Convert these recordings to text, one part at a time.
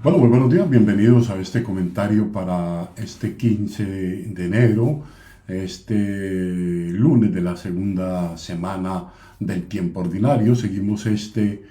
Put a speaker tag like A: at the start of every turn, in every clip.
A: Bueno, muy buenos días, bienvenidos a este comentario para este 15 de enero, este lunes de la segunda semana del tiempo ordinario. Seguimos este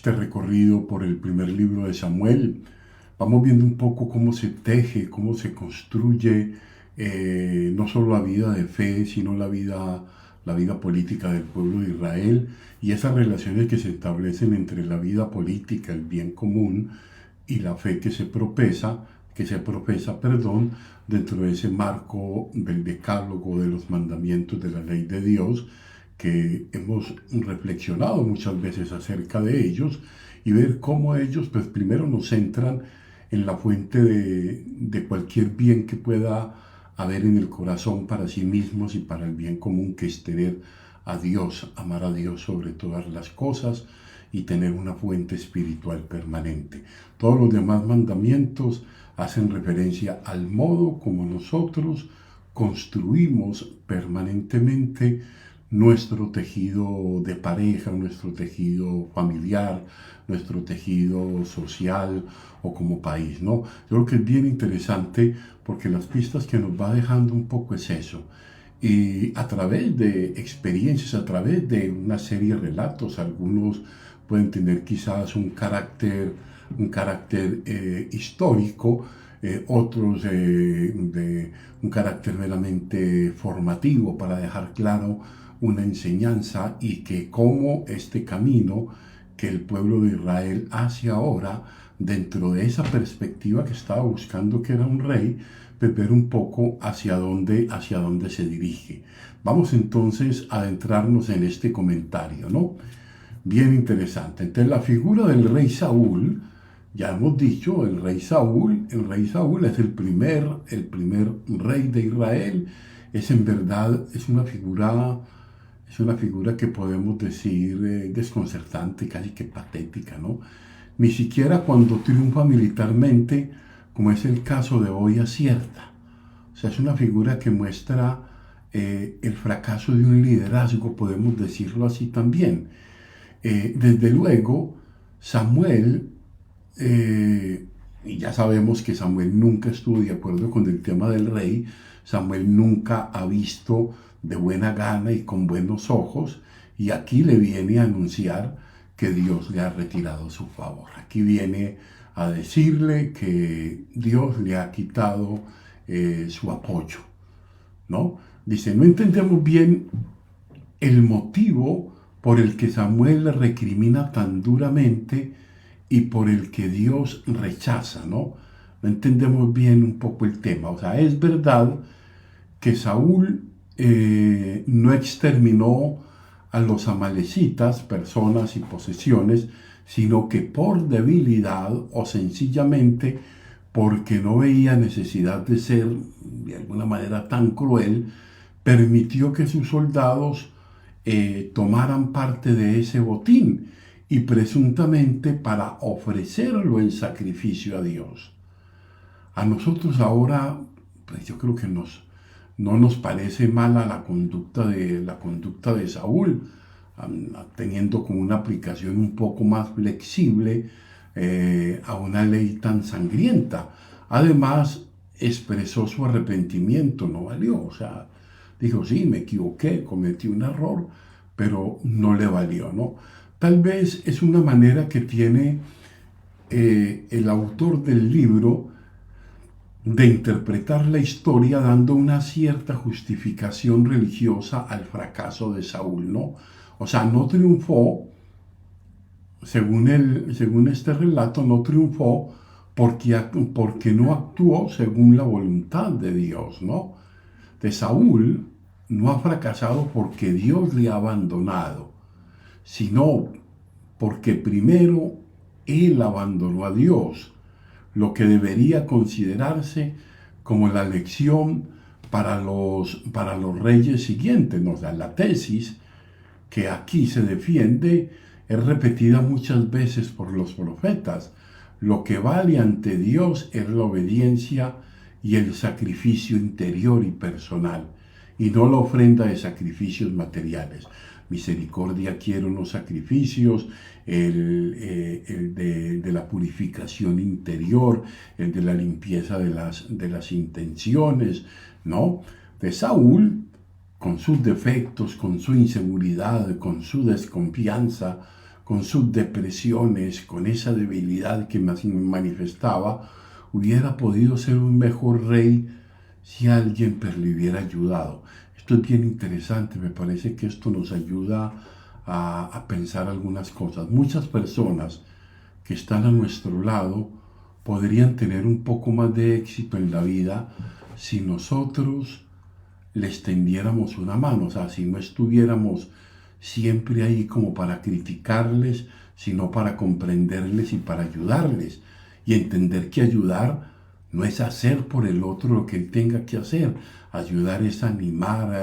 A: recorrido por el primer libro de Samuel. Vamos viendo un poco cómo se teje, cómo se construye no solo la vida de fe, sino la vida política del pueblo de Israel y esas relaciones que se establecen entre la vida política, el bien común, y la fe que se profesa, dentro de ese marco del decálogo de los mandamientos de la ley de Dios, que hemos reflexionado muchas veces acerca de ellos y ver cómo ellos, pues primero nos centran en la fuente de cualquier bien que pueda haber en el corazón para sí mismos y para el bien común, que es tener a Dios, amar a Dios sobre todas las cosas y tener una fuente espiritual permanente. Todos los demás mandamientos hacen referencia al modo como nosotros construimos permanentemente nuestro tejido de pareja, nuestro tejido familiar, nuestro tejido social o como país, ¿no? Yo creo que es bien interesante porque las pistas que nos va dejando un poco es eso. Y a través de experiencias, a través de una serie de relatos, algunos pueden tener quizás un carácter histórico, otros de un carácter meramente formativo para dejar claro una enseñanza y que como este camino que el pueblo de Israel hace ahora, dentro de esa perspectiva que estaba buscando, que era un rey, pues ver un poco hacia dónde se dirige. Vamos entonces a adentrarnos en este comentario, ¿no? Bien interesante. Entonces la figura del rey Saúl, ya hemos dicho, el rey Saúl es el primer rey de Israel. Es en verdad, es una figura que podemos decir desconcertante, casi que patética, ¿no? Ni siquiera cuando triunfa militarmente, como es el caso de hoy, acierta. O sea, es una figura que muestra el fracaso de un liderazgo, podemos decirlo así también. Desde luego, Samuel, y ya sabemos que Samuel nunca estuvo de acuerdo con el tema del rey. Samuel nunca ha visto de buena gana y con buenos ojos, y aquí le viene a anunciar que Dios le ha retirado su favor. Aquí viene a decirle que Dios le ha quitado su apoyo, ¿no? Dice, no entendemos bien el motivo por el que Samuel le recrimina tan duramente y por el que Dios rechaza, ¿no? No entendemos bien un poco el tema. O sea, es verdad que Saúl no exterminó a los amalecitas, personas y posesiones, sino que por debilidad o sencillamente porque no veía necesidad de ser de alguna manera tan cruel, permitió que sus soldados tomaran parte de ese botín y presuntamente para ofrecerlo en sacrificio a Dios. A nosotros ahora, pues yo creo que no nos parece mala la conducta de Saúl, teniendo como una aplicación un poco más flexible a una ley tan sangrienta. Además, expresó su arrepentimiento, no valió, o sea, dijo, sí, me equivoqué, cometí un error, pero no le valió, ¿no? Tal vez es una manera que tiene el autor del libro de interpretar la historia dando una cierta justificación religiosa al fracaso de Saúl, ¿no? O sea, no triunfó, según este relato, no triunfó porque no actuó según la voluntad de Dios, ¿no? De Saúl no ha fracasado porque Dios le ha abandonado, sino porque primero él abandonó a Dios, lo que debería considerarse como la lección para los reyes siguientes. ¿No? O sea, la tesis que aquí se defiende es repetida muchas veces por los profetas. Lo que vale ante Dios es la obediencia y el sacrificio interior y personal, y no la ofrenda de sacrificios materiales. misericordia quiero, no sacrificios, el de la purificación interior, el de la limpieza de las intenciones, ¿no? De Saúl, con sus defectos, con su inseguridad, con su desconfianza, con sus depresiones, con esa debilidad que manifestaba, hubiera podido ser un mejor rey si alguien le hubiera ayudado. Esto es bien interesante, me parece que esto nos ayuda a pensar algunas cosas. Muchas personas que están a nuestro lado podrían tener un poco más de éxito en la vida si nosotros les tendiéramos una mano, o sea, si no estuviéramos siempre ahí como para criticarles, sino para comprenderles y para ayudarles y entender que ayudar no es hacer por el otro lo que él tenga que hacer. Ayudar es animar,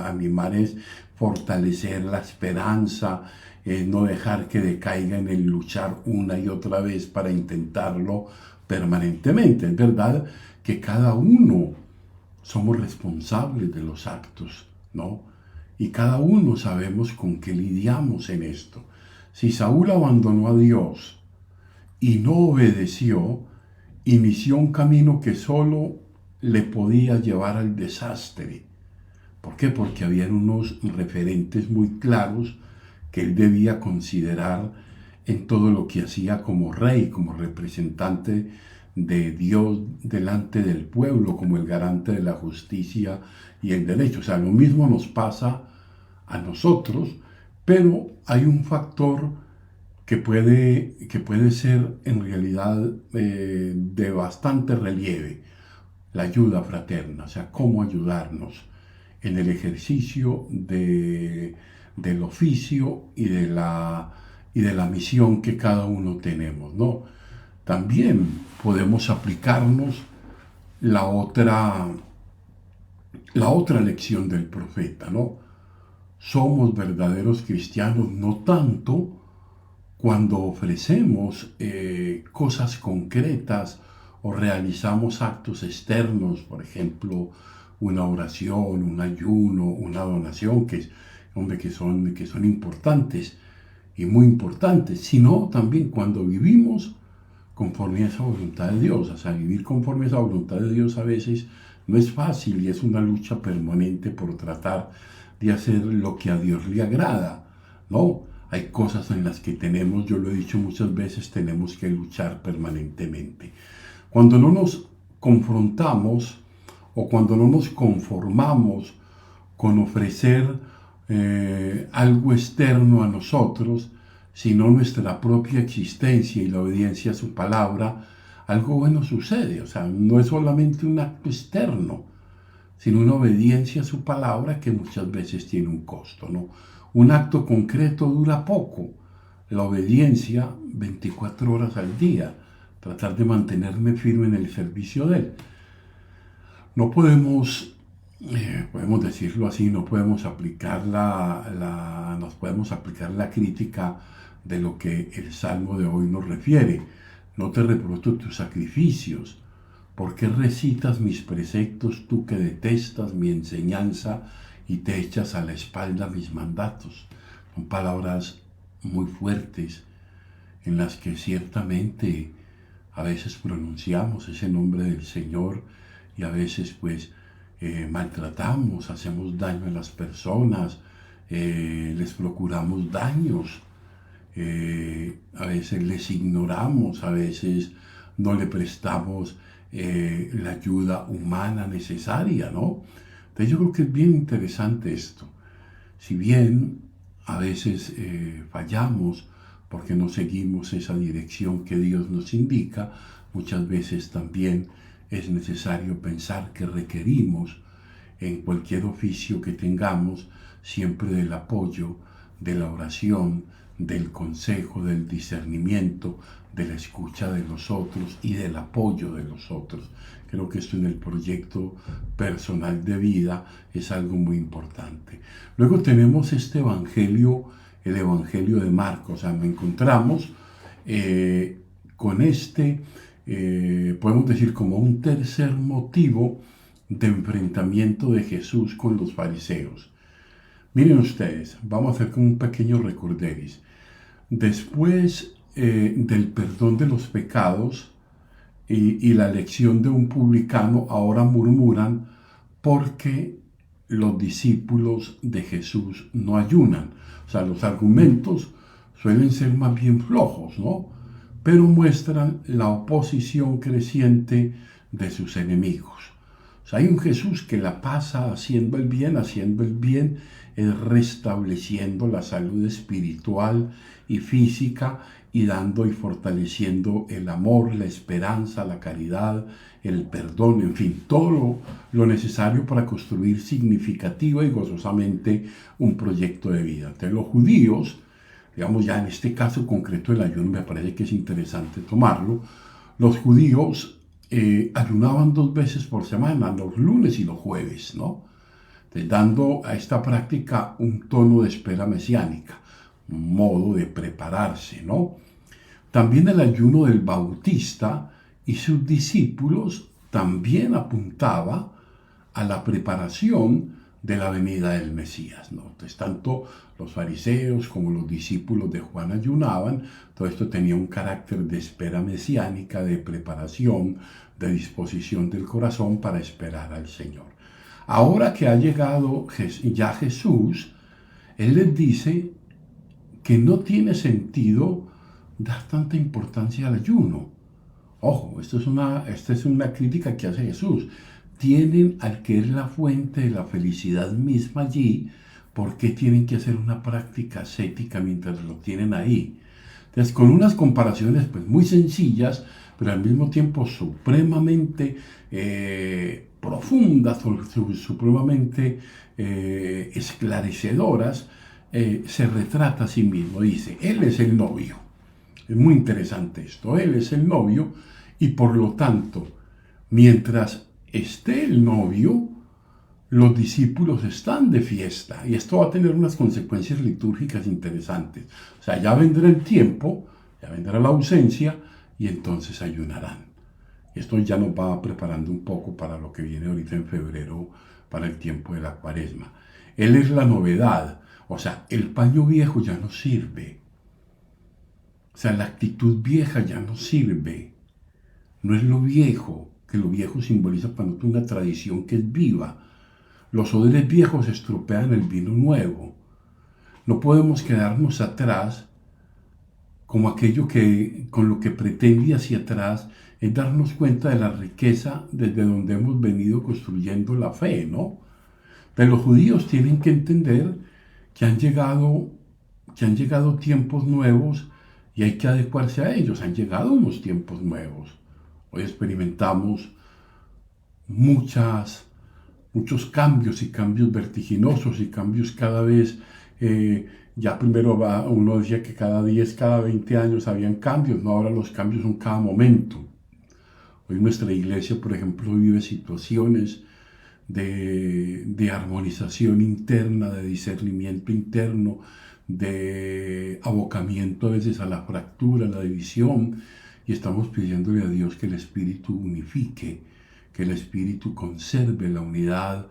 A: animar es fortalecer la esperanza, no dejar que decaiga en el luchar una y otra vez para intentarlo permanentemente. Es verdad que cada uno somos responsables de los actos, ¿no? Y cada uno sabemos con qué lidiamos en esto. Si Saúl abandonó a Dios y no obedeció, inició un camino que solo le podía llevar al desastre. ¿Por qué? Porque habían unos referentes muy claros que él debía considerar en todo lo que hacía como rey, como representante de Dios delante del pueblo, como el garante de la justicia y el derecho. O sea, lo mismo nos pasa a nosotros, pero hay un factor que puede ser en realidad de bastante relieve, la ayuda fraterna, o sea, cómo ayudarnos en el ejercicio del oficio y de la misión que cada uno tenemos, ¿no? También podemos aplicarnos la otra, la otra lección del profeta, ¿no? Somos verdaderos cristianos no tanto cuando ofrecemos cosas concretas o realizamos actos externos, por ejemplo, una oración, un ayuno, una donación, que son importantes y muy importantes, sino también cuando vivimos conforme a esa voluntad de Dios. O sea, vivir conforme a esa voluntad de Dios a veces no es fácil y es una lucha permanente por tratar de hacer lo que a Dios le agrada, ¿no? Hay cosas en las que tenemos, yo lo he dicho muchas veces, tenemos que luchar permanentemente. Cuando no nos confrontamos o cuando no nos conformamos con ofrecer algo externo a nosotros, sino nuestra propia existencia y la obediencia a su palabra, algo bueno sucede. O sea, no es solamente un acto externo, sino una obediencia a su palabra que muchas veces tiene un costo, ¿no? Un acto concreto dura poco, la obediencia 24 horas al día, tratar de mantenerme firme en el servicio de Él. No podemos, podemos decirlo así, no podemos aplicar nos podemos aplicar la crítica de lo que el Salmo de hoy nos refiere. No te reprocho tus sacrificios. ¿Por qué recitas mis preceptos tú que detestas mi enseñanza y te echas a la espalda mis mandatos? Son palabras muy fuertes en las que ciertamente a veces pronunciamos ese nombre del Señor y a veces pues maltratamos, hacemos daño a las personas, les procuramos daños, a veces les ignoramos, a veces no le prestamos la ayuda humana necesaria, ¿no? Entonces yo creo que es bien interesante esto. Si bien a veces fallamos porque no seguimos esa dirección que Dios nos indica, muchas veces también es necesario pensar que requerimos en cualquier oficio que tengamos siempre del apoyo, de la oración, del consejo, del discernimiento, de la escucha de los otros y del apoyo de los otros. Creo que esto en el proyecto personal de vida es algo muy importante. Luego tenemos este evangelio, el evangelio de Marcos. O sea, nos encontramos con podemos decir como un tercer motivo de enfrentamiento de Jesús con los fariseos. Miren ustedes, vamos a hacer como un pequeño recorderis. Después del perdón de los pecados y la elección de un publicano, ahora murmuran porque los discípulos de Jesús no ayunan. O sea, los argumentos suelen ser más bien flojos, ¿no? Pero muestran la oposición creciente de sus enemigos. O sea, hay un Jesús que la pasa haciendo el bien es restableciendo la salud espiritual y física y dando y fortaleciendo el amor, la esperanza, la caridad, el perdón, en fin, todo lo necesario para construir significativa y gozosamente un proyecto de vida. Entonces los judíos, digamos ya en este caso concreto del ayuno, me parece que es interesante tomarlo, los judíos ayunaban 2 veces por semana, los lunes y los jueves, ¿no? Entonces, dando a esta práctica un tono de espera mesiánica, un modo de prepararse, ¿no? También el ayuno del Bautista y sus discípulos también apuntaba a la preparación de la venida del Mesías, ¿no? Entonces, tanto los fariseos como los discípulos de Juan ayunaban, todo esto tenía un carácter de espera mesiánica, de preparación, de disposición del corazón para esperar al Señor. Ahora que ha llegado ya Jesús, Él les dice que no tiene sentido dar tanta importancia al ayuno. Ojo, esta es una crítica que hace Jesús. Tienen al que es la fuente de la felicidad misma allí, ¿por qué tienen que hacer una práctica ascética mientras lo tienen ahí? Entonces, con unas comparaciones pues, muy sencillas, pero al mismo tiempo supremamente profundas, supremamente esclarecedoras, se retrata a sí mismo. Dice, Él es el novio. Es muy interesante esto. Él es el novio y por lo tanto, mientras esté el novio, los discípulos están de fiesta y esto va a tener unas consecuencias litúrgicas interesantes. O sea, ya vendrá el tiempo, ya vendrá la ausencia y entonces ayunarán. Esto ya nos va preparando un poco para lo que viene ahorita en febrero, para el tiempo de la Cuaresma. Él es la novedad, o sea, el paño viejo ya no sirve. O sea, la actitud vieja ya no sirve. No es lo viejo, que lo viejo simboliza para nosotros una tradición que es viva. Los odres viejos estropean el vino nuevo. No podemos quedarnos atrás como aquello que con lo que pretende hacia atrás es darnos cuenta de la riqueza desde donde hemos venido construyendo la fe, ¿no? Pero los judíos tienen que entender que han llegado tiempos nuevos y hay que adecuarse a ellos. Han llegado unos tiempos nuevos. Hoy experimentamos muchos cambios y cambios vertiginosos y cambios cada vez, ya primero uno decía que cada 10, cada 20 años habían cambios, no, ahora los cambios son cada momento. Hoy nuestra iglesia, por ejemplo, vive situaciones de armonización interna, de discernimiento interno, de abocamiento a veces a la fractura, a la división, y estamos pidiéndole a Dios que el Espíritu unifique, que el Espíritu conserve la unidad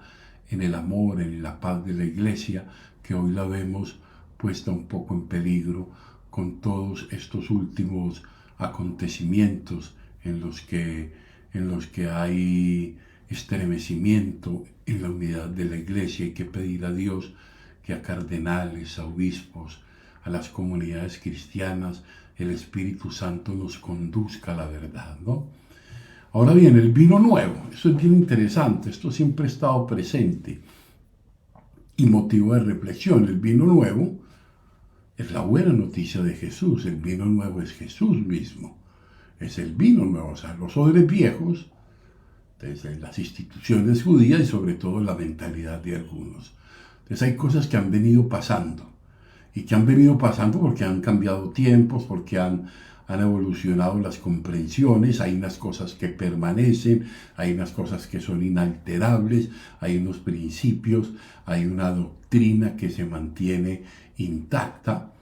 A: en el amor, en la paz de la iglesia, que hoy la vemos puesta un poco en peligro con todos estos últimos acontecimientos en los que hay estremecimiento en la unidad de la iglesia. Hay que pedir a Dios que a cardenales, a obispos, a las comunidades cristianas, el Espíritu Santo nos conduzca a la verdad, ¿no? Ahora bien, el vino nuevo, eso es bien interesante, esto siempre ha estado presente y motivo de reflexión. El vino nuevo es la buena noticia de Jesús, el vino nuevo es Jesús mismo, es el vino nuevo, o sea, los odres viejos, desde las instituciones judías y sobre todo la mentalidad de algunos. Entonces hay cosas que han venido pasando y que han venido pasando porque han cambiado tiempos, porque han evolucionado las comprensiones, hay unas cosas que permanecen, hay unas cosas que son inalterables, hay unos principios, hay una doctrina que se mantiene intacta,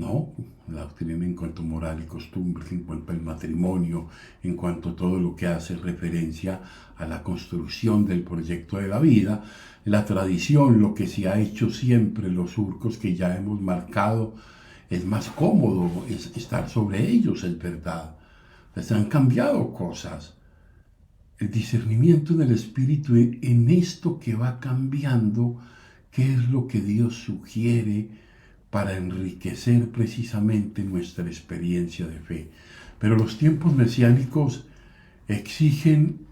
A: ¿no? La doctrina en cuanto a moral y costumbres, en cuanto al matrimonio, en cuanto a todo lo que hace referencia a la construcción del proyecto de la vida, la tradición, lo que se ha hecho siempre, los surcos que ya hemos marcado, es más cómodo es estar sobre ellos, es verdad. Les han cambiado cosas. El discernimiento del Espíritu en esto que va cambiando, qué es lo que Dios sugiere para enriquecer precisamente nuestra experiencia de fe. Pero los tiempos mesiánicos exigen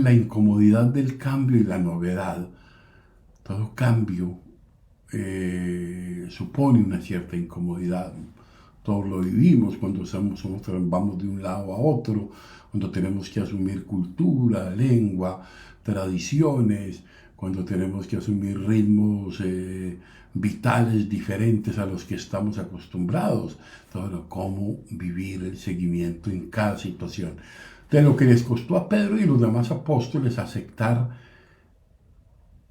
A: la incomodidad del cambio y la novedad. Todo cambio supone una cierta incomodidad. Todos lo vivimos cuando vamos de un lado a otro, cuando tenemos que asumir cultura, lengua, tradiciones, cuando tenemos que asumir ritmos vitales diferentes a los que estamos acostumbrados. Todo cómo vivir el seguimiento en cada situación. De lo que les costó a Pedro y los demás apóstoles aceptar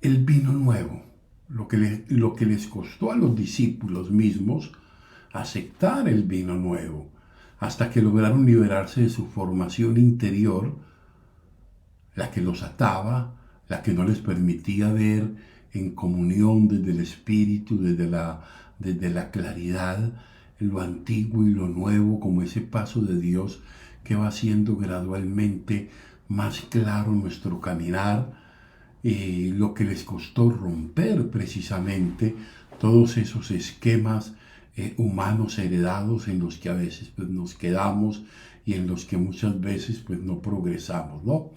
A: el vino nuevo, lo que les costó a los discípulos mismos aceptar el vino nuevo, hasta que lograron liberarse de su formación interior, la que los ataba, la que no les permitía ver en comunión desde el Espíritu, desde la claridad, lo antiguo y lo nuevo, como ese paso de Dios que va haciendo gradualmente más claro nuestro caminar, lo que les costó romper precisamente todos esos esquemas humanos heredados en los que a veces pues, nos quedamos y en los que muchas veces pues, no progresamos, ¿no?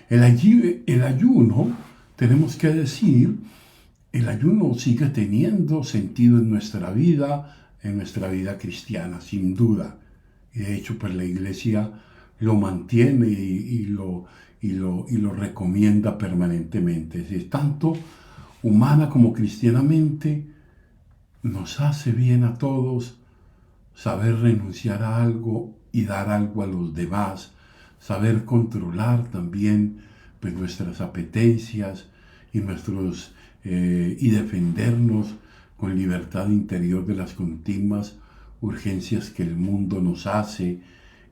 A: El ayuno, tenemos que decir, el ayuno sigue teniendo sentido en nuestra vida cristiana, sin duda. Y de hecho, pues la Iglesia lo mantiene y lo recomienda permanentemente. Es tanto humana como cristianamente, nos hace bien a todos saber renunciar a algo y dar algo a los demás, saber controlar también pues, nuestras apetencias y defendernos con libertad interior de las continuas urgencias que el mundo nos hace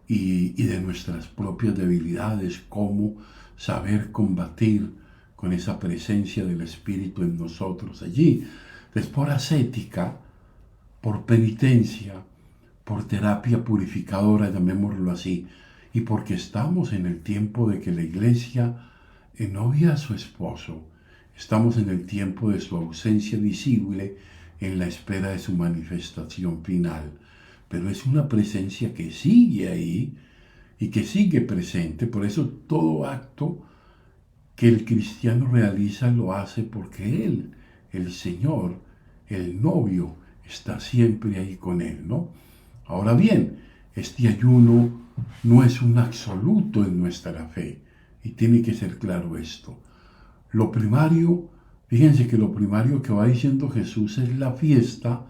A: y de nuestras propias debilidades, cómo saber combatir con esa presencia del Espíritu en nosotros allí. Es por ascética, por penitencia, por terapia purificadora, llamémoslo así, y porque estamos en el tiempo de que la Iglesia novia a su esposo. Estamos en el tiempo de su ausencia visible en la espera de su manifestación final. Pero es una presencia que sigue ahí y que sigue presente. Por eso todo acto que el cristiano realiza lo hace porque Él, el Señor, el novio, está siempre ahí con Él, ¿no? Ahora bien, este ayuno no es un absoluto en nuestra fe y tiene que ser claro esto. Lo primario, fíjense que lo primario que va diciendo Jesús es la fiesta,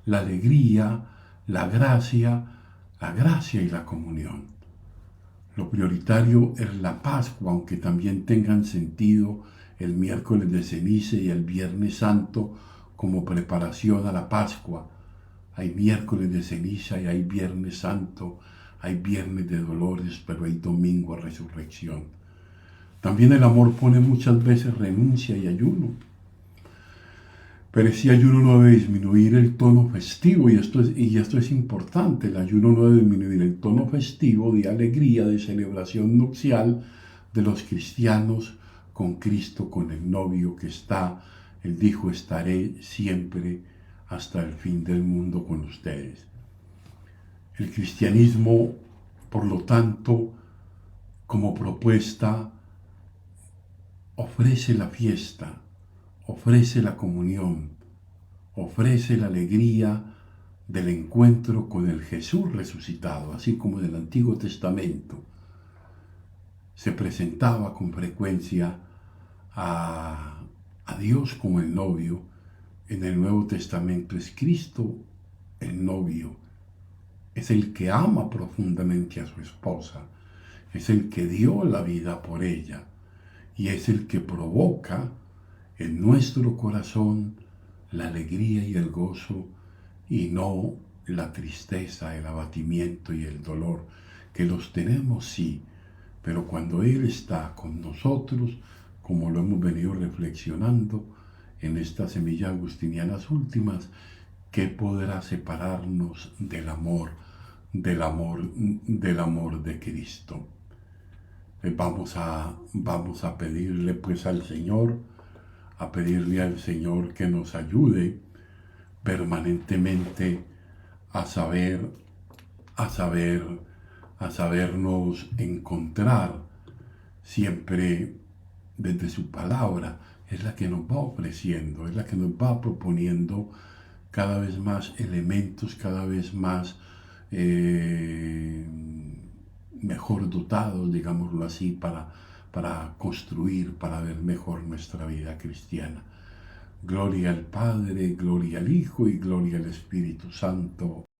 A: la alegría, la gracia y la comunión. Lo prioritario es la Pascua, aunque también tengan sentido el miércoles de ceniza y el viernes santo como preparación a la Pascua. Hay miércoles de ceniza y hay viernes santo, hay viernes de dolores, pero hay domingo a resurrección. También el amor pone muchas veces renuncia y ayuno. Pero ese ayuno no debe disminuir el tono festivo, y esto es importante. El ayuno no debe disminuir el tono festivo de alegría, de celebración nupcial de los cristianos con Cristo, con el novio que está. Él dijo, estaré siempre hasta el fin del mundo con ustedes. El cristianismo, por lo tanto, como propuesta, ofrece la fiesta, ofrece la comunión, ofrece la alegría del encuentro con el Jesús resucitado, así como en el Antiguo Testamento se presentaba con frecuencia a Dios como el novio. En el Nuevo Testamento es Cristo el novio, es el que ama profundamente a su esposa, es el que dio la vida por ella y es el que provoca en nuestro corazón la alegría y el gozo y no la tristeza, el abatimiento y el dolor, que los tenemos sí, pero cuando Él está con nosotros, como lo hemos venido reflexionando en estas semillas agustinianas últimas, ¿qué podrá separarnos del amor, del amor de Cristo? Vamos a pedirle pues al Señor, a pedirle al Señor que nos ayude permanentemente a saber, a saber, a sabernos encontrar siempre desde su palabra. Es la que nos va ofreciendo, es la que nos va proponiendo cada vez más elementos, cada vez más mejor dotados, digámoslo así, para construir, para ver mejor nuestra vida cristiana. Gloria al Padre, gloria al Hijo y gloria al Espíritu Santo.